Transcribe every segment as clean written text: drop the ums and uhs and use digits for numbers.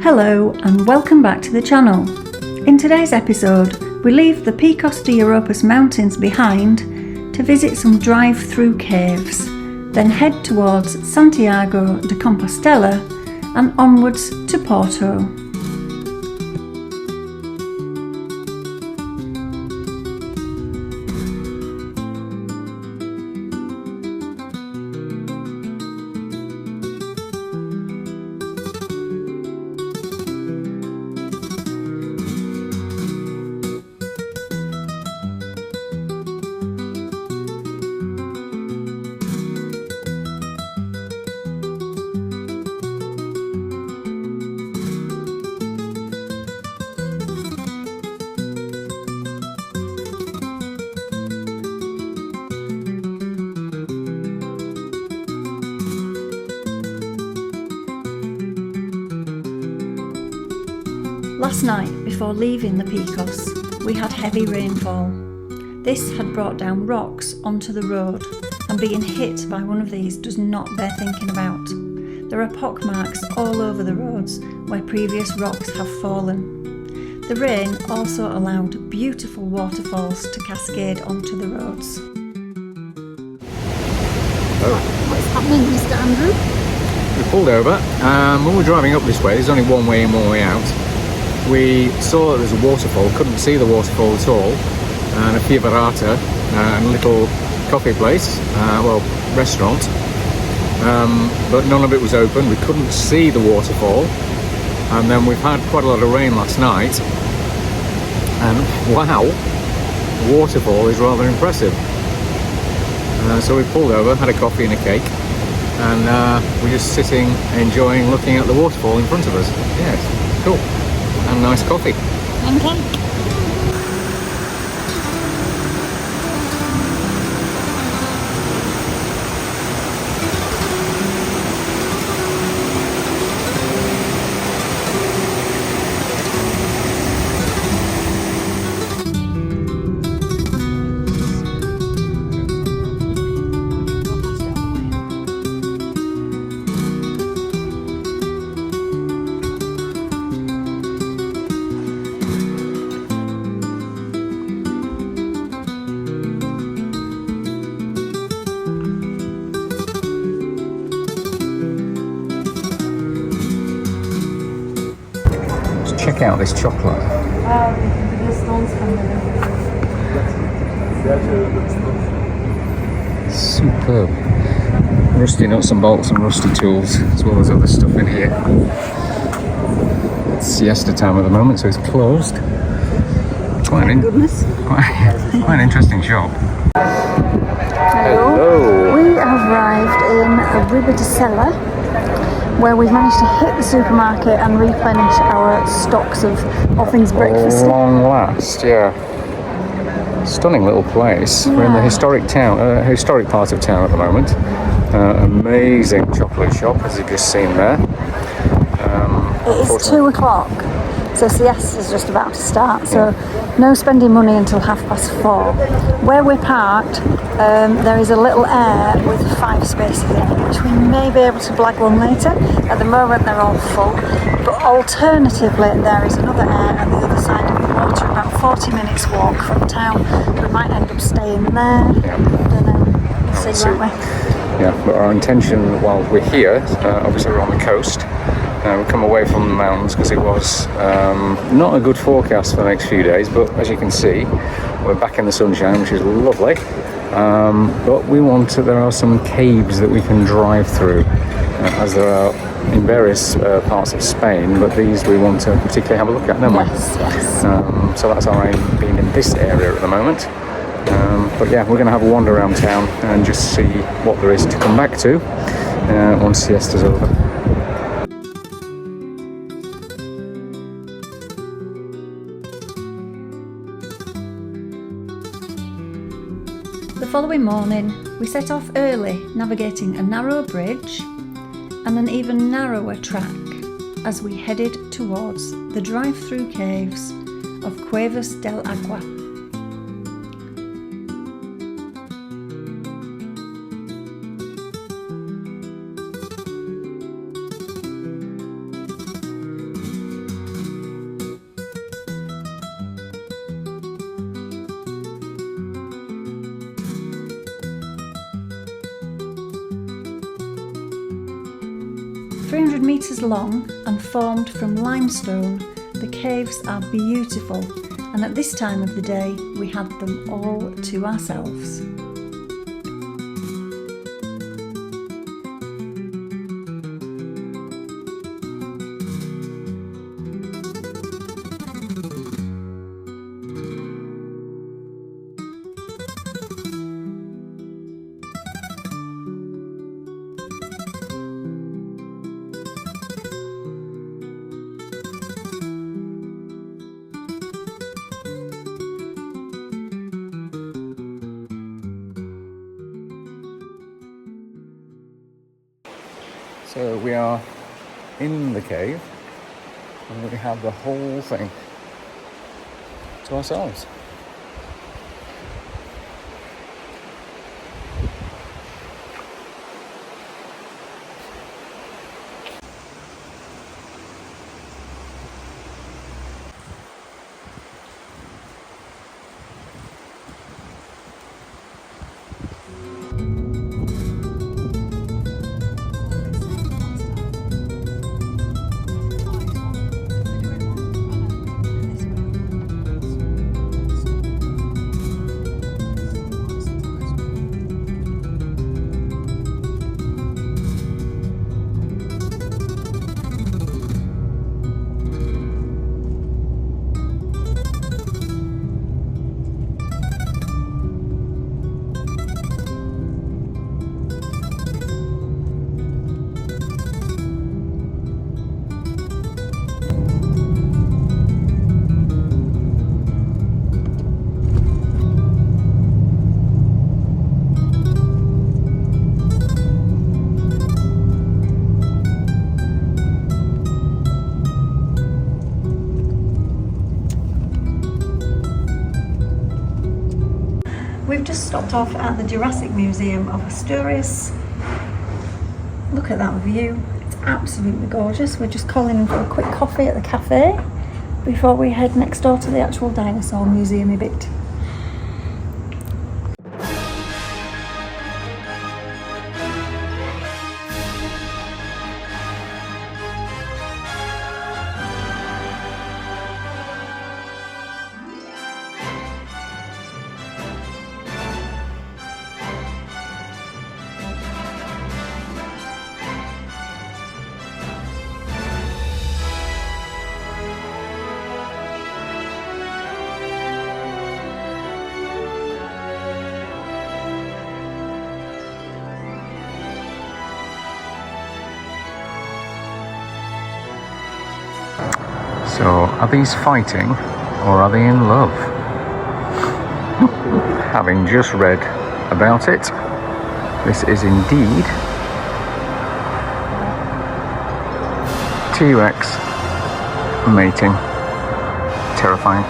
Hello and welcome back to the channel. In today's episode, we leave the Picos de Europa mountains behind to visit some drive-through caves, then head towards Santiago de Compostela and onwards to Porto. Last night, before leaving the Picos, we had heavy rainfall. This had brought down rocks onto the road, and being hit by one of these does not bear thinking about. There are pockmarks all over the roads where previous rocks have fallen. The rain also allowed beautiful waterfalls to cascade onto the roads. What's happening, Mr. Andrew? We pulled over. When we're driving up this way, there's only one way in, one way out. We saw that there's a waterfall, couldn't see the waterfall at all, and a fiavarata and a little coffee place, restaurant, but none of it was open. We couldn't see the waterfall, and then we've had quite a lot of rain last night, and wow, the waterfall is rather impressive. So we pulled over, had a coffee and a cake, and we're just sitting, enjoying, looking at the waterfall in front of us. Yes, cool. And nice coffee. And cake. Check out this chocolate. Superb. Rusty nuts and bolts and rusty tools, as well as other stuff in here. It's siesta time at the moment, so it's closed. Quite an interesting shop. Hello. We have arrived in Ribadesella, where we've managed to hit the supermarket and replenish our stocks of all things breakfast. At long last, yeah. Stunning little place. Yeah. We're in the historic part of town at the moment. Amazing chocolate shop, as you've just seen there. It is 2 o'clock, so siesta is just about to start. So no spending money until 4:30. Where we're parked, there is a little air with 5 spaces in it, which we may be able to blag one later. At the moment they're all full, but alternatively there is another air at the other side of the water, about 40 minutes walk from town. We might end up staying there. Yeah. I don't know. We'll see, won't we? Yeah, but our intention while we're here, obviously we're on the coast. We come away from the mountains because it was not a good forecast for the next few days, but as you can see, we're back in the sunshine, which is lovely. But there are some caves that we can drive through, as there are in various parts of Spain, but these we want to particularly have a look at, don't we? Yes. So that's our aim, being in this area at the moment. But yeah, we're going to have a wander around town and just see what there is to come back to once siesta's over. The following morning, we set off early, navigating a narrow bridge and an even narrower track as we headed towards the drive-through caves of Cuevas del Agua. 300 metres long and formed from limestone, the caves are beautiful, and at this time of the day we had them all to ourselves. So we are in the cave and we have the whole thing to ourselves. We've just stopped off at the Jurassic Museum of Asturias. Look at that view, it's absolutely gorgeous. We're just calling in for a quick coffee at the cafe before we head next door to the actual dinosaur museum bit. So, are these fighting or are they in love? Having just read about it, this is indeed T-Rex mating. Terrifying.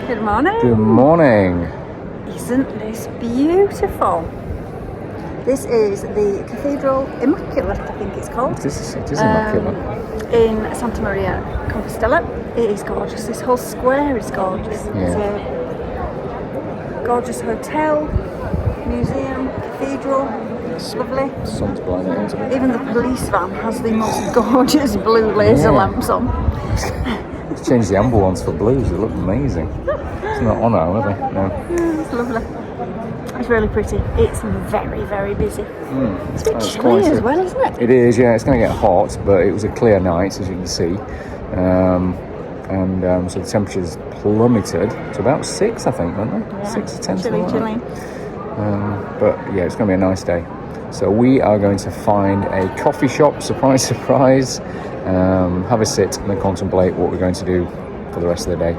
Good morning. Good morning. Isn't this beautiful? This is the Cathedral Immaculate, I think it's called. It is immaculate. In Santa Maria Compostela. It is gorgeous. This whole square is gorgeous. Yeah. It's a gorgeous hotel, museum, cathedral. It's lovely. Sun's blinding into me. Even the police van has the most gorgeous blue laser lamps on. Let's change the amber ones for blues. They look amazing. It's not on now, are they? No. Yeah, it's lovely. It's really pretty. It's very, very busy. It's a bit That's chilly quite as a- well, isn't it? It is, yeah. It's going to get hot, but it was a clear night, as you can see. So the temperature's plummeted to about 6, I think, weren't they? Yeah. 6 to 10. Chilly. But yeah, it's going to be a nice day. So we are going to find a coffee shop, surprise, surprise, have a sit and then contemplate what we're going to do for the rest of the day.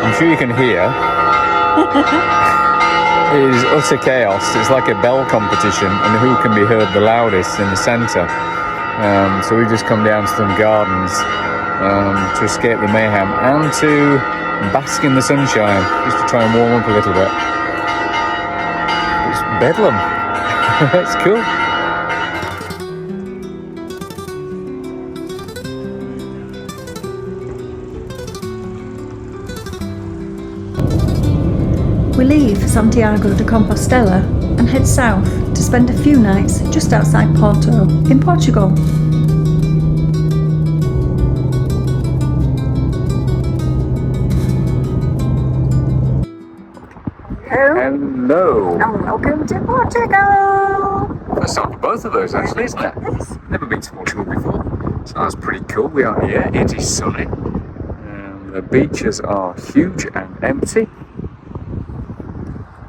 I'm sure you can hear, it is utter chaos. It's like a bell competition and who can be heard the loudest in the centre. So we've just come down to some gardens to escape the mayhem and to bask in the sunshine, just to try and warm up a little bit. It's bedlam. It's cool. We leave Santiago de Compostela and head south to spend a few nights just outside Porto in Portugal. Hello. And welcome to Portugal. First time for both of those, actually, isn't it? Yes. Never been to Portugal before, so that's pretty cool. We are here. It is sunny. The beaches are huge and empty.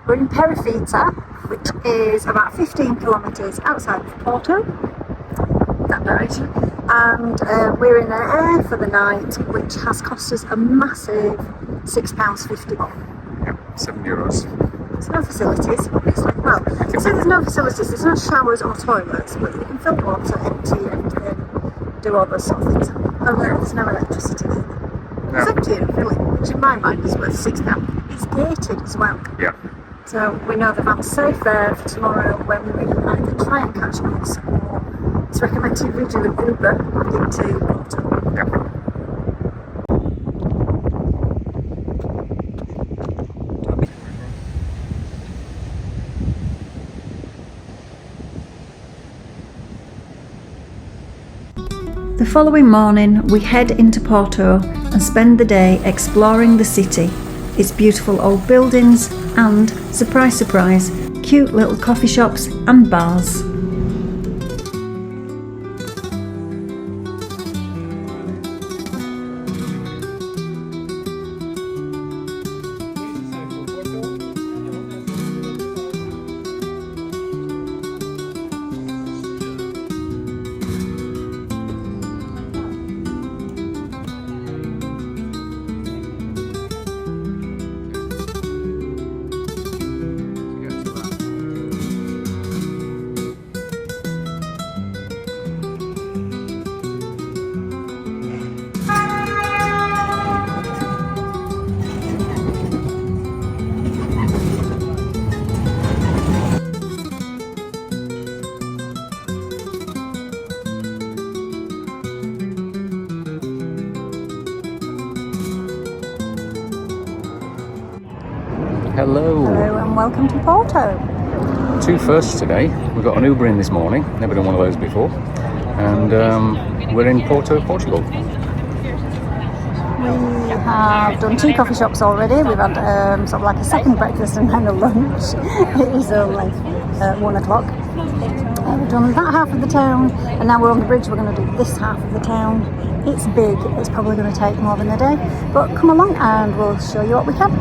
We're in Perafita, which is about 15 kilometres outside of Porto, that direction, and we're in an air for the night, which has cost us a massive £6.50 more. Yeah, €7. There's no facilities, obviously. Well, I say there's no facilities, there's no showers or toilets, but you can fill water, empty and do all those sort of things. Oh, there's no electricity either. It's empty and filling, which in my mind is worth £6. It's gated as well. Yeah. So we know the van's safe there for tomorrow when we either try and catch a bus or it's recommended we do an Uber into Porto. Yeah. The following morning, we head into Porto and spend the day exploring the city, its beautiful old buildings and, surprise surprise, cute little coffee shops and bars. Hello. Hello and welcome to Porto. 2 firsts today. We got an Uber in this morning. Never done one of those before. And we're in Porto, Portugal. We have done 2 coffee shops already. We've had sort of like a second breakfast and then a lunch. It is only 1 o'clock. We've done that half of the town, and now we're on the bridge. We're going to do this half of the town. It's big. It's probably going to take more than a day, but come along and we'll show you what we can.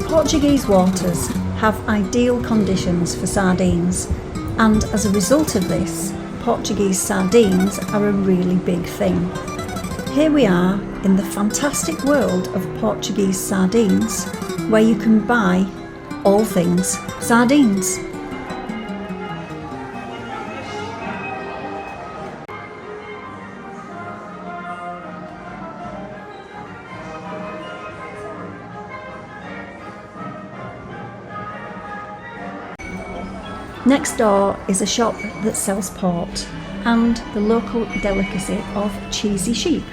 Portuguese waters have ideal conditions for sardines, and as a result of this, Portuguese sardines are a really big thing. Here we are in the fantastic world of Portuguese sardines, where you can buy all things sardines. Next door is a shop that sells port and the local delicacy of cheesy sheep.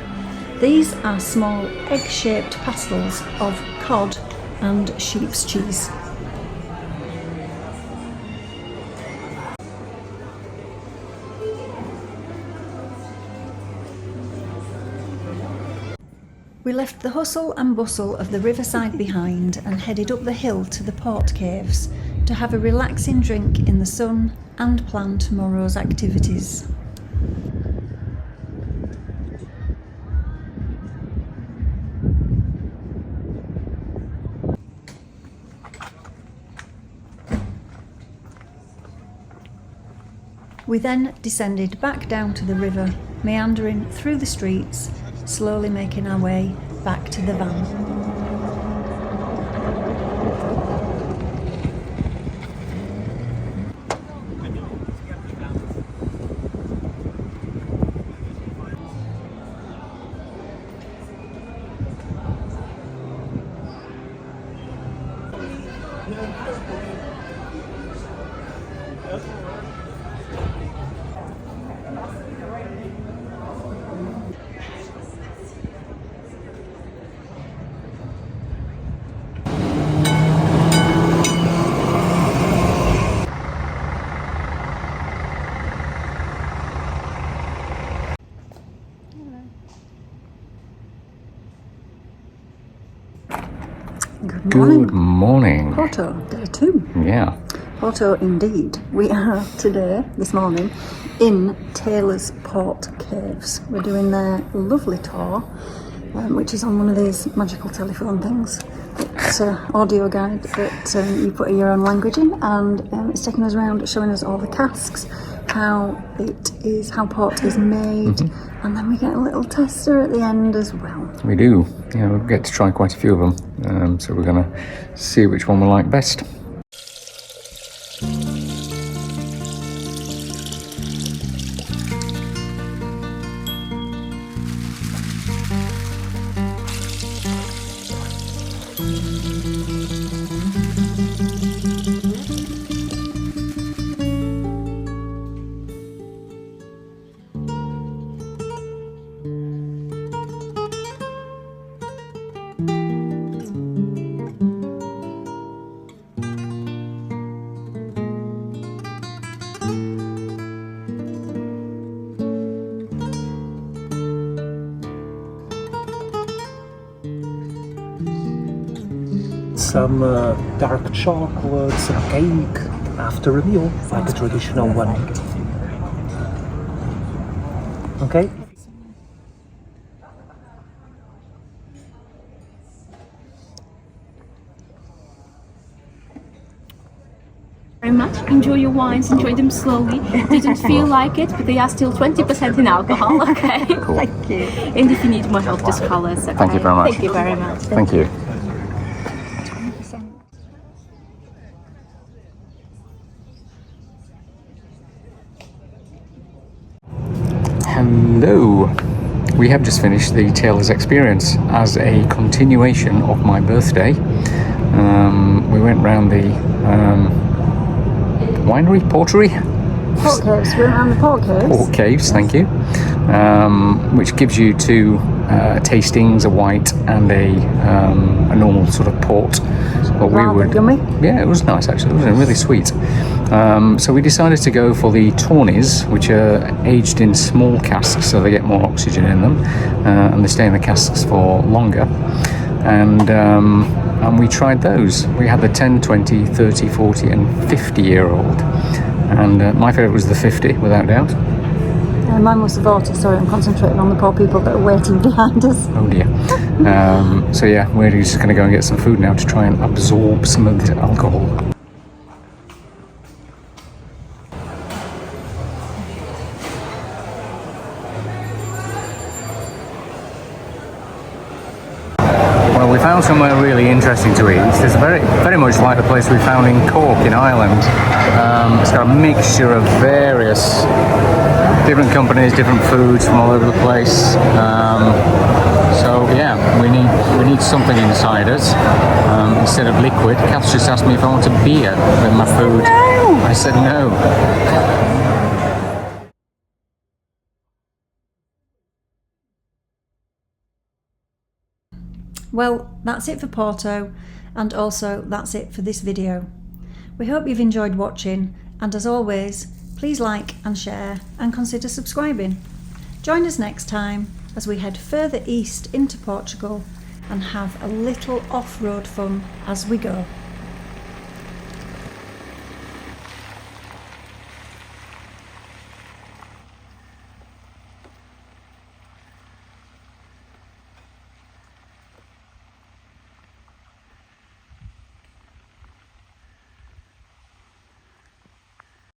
These are small egg-shaped pastels of cod and sheep's cheese. We left the hustle and bustle of the riverside behind and headed up the hill to the port caves to have a relaxing drink in the sun and plan tomorrow's activities. We then descended back down to the river, meandering through the streets, slowly making our way back to the van. Good morning. Porto, day 2. Yeah. Porto indeed. We are today, this morning, in Taylor's Port Caves. We're doing their lovely tour, which is on one of these magical telephone things. It's an audio guide that you put your own language in, and it's taking us around, showing us all the casks, how port is made, and then we get a little tester at the end as well. We do. Yeah, we'll get to try quite a few of them. So we're going to see which one we like best. Some dark chocolate, some cake after a meal, like a traditional one. Okay? enjoy your wines, enjoy them slowly. Didn't feel like it, but they are still 20% in alcohol, okay? Thank you. And if you need more help, just call us, okay? Thank you very much. Thank you very much. Thank you. Hello. We have just finished the Taylor's Experience as a continuation of my birthday. We went round the winery, portery? Port caves. We went around the port caves. Port caves, thank you. Which gives you two tastings, a white and a normal sort of port. What Yummy. Yeah, it was nice actually. It was really sweet. So we decided to go for the tawnies, which are aged in small casks, so they get more oxygen in them, and they stay in the casks for longer. And we tried those. We had the 10, 20, 30, 40 and 50-year-old. And my favourite was the 50, without doubt. Mine was the 40, sorry, I'm concentrating on the poor people that are waiting behind us. Oh dear. So yeah, we're just going to go and get some food now to try and absorb some of the alcohol. Well, we found somewhere really interesting to eat. It's very much like the place we found in Cork in Ireland. It's got a mixture of various different companies, different foods from all over the place. So yeah, we need something inside us instead of liquid. Kath just asked me if I wanted beer with my food. No! I said no. Well, that's it for Porto, and also that's it for this video. We hope you've enjoyed watching, and as always, please like and share and consider subscribing. Join us next time as we head further east into Portugal and have a little off-road fun as we go.